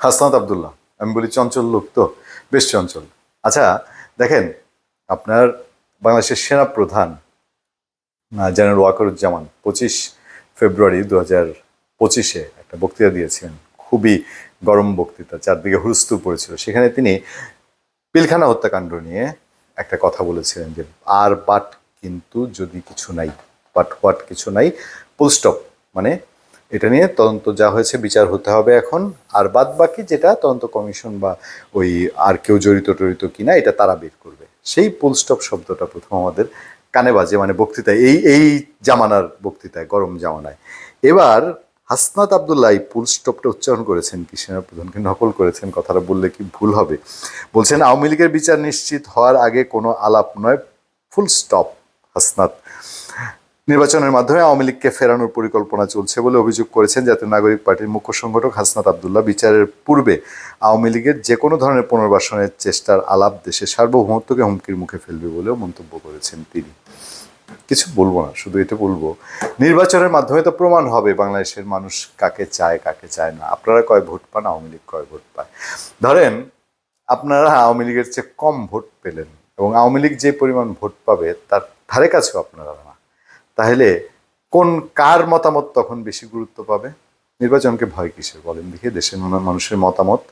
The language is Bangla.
হাসনাত আব্দুল্লাহ। আমি বলি চঞ্চল লোক তো, বেশ চঞ্চল। আচ্ছা, দেখেন, আপনার বাংলাদেশের সেনা প্রধান জেনারেল ওয়াকারুজ্জামান 25 ফেব্রুয়ারি 2025 একটা বক্তৃতা দিয়েছিলেন। খুবই গরম বক্তৃতা, চারদিকে হুলস্থুল পড়েছিল। সেখানে তিনি পিলখানা হত্যাকাণ্ড নিয়ে একটা কথা বলেছিলেন যে আর বাট কিন্তু যদি কিছু নাই, বাট হোয়াট কিছু নাই, ফুল স্টপ। মানে এটা নিয়ে তদন্ত যা হয়েছে বিচার হতে হবে এখন, আর বাদ বাকি যেটা তদন্ত কমিশন বা ওই আর কেউ জড়িত টড়িত কিনা এটা তারা বের করবে। সেই ফুল স্টপ শব্দটা প্রথম আমাদের কানে বাজে, মানে বক্তৃতায়, এই জামানার বক্তৃতায়, গরম জামানায়। এবার হাসনাত আব্দুল্লাহ এই ফুল স্টপটা উচ্চারণ করেছেন কি, সেনাপ্রধানকে নকল করেছেন, কথাটা বললে কি ভুল হবে। বলছেন আওয়ামী লীগের বিচার নিশ্চিত হওয়ার আগে কোনো আলাপ নয়, ফুল স্টপ। হাসনাত নির্বাচনের মাধ্যমে আওয়ামী লীগকে ফেরানোর পরিকল্পনা চলছে বলে অভিযোগ করেছেন জাতীয় নাগরিক পার্টির মুখ্য সংগঠক হাসনাত আব্দুল্লাহ। বিচারের পূর্বে আওয়ামী লীগের যে কোনো ধরনের পুনর্বাসনের চেষ্টার আলাপ দেশের সার্বভৌমত্বকে হুমকির মুখে ফেলবে বলেও মন্তব্য করেছেন তিনি। কিছু বলবো না, শুধু এটা বলবো, নির্বাচনের মাধ্যমে তো প্রমাণ হবে বাংলাদেশের মানুষ কাকে চায় কাকে চায় না। আপনারা কয় ভোট পান, আওয়ামী লীগ কয় ভোট পায়। ধরেন আপনারা আওয়ামী লীগের চেয়ে কম ভোট পেলেন এবং আওয়ামী লীগ যে পরিমাণ ভোট পাবে তার ধারে কাছেও আপনারা না, তাহলে কার মতামত তখন বেশি গুরুত্ব পাবে? নির্বাচনকে ভয় কিসের বলেন দেখি? দেশের মানুষের মতামত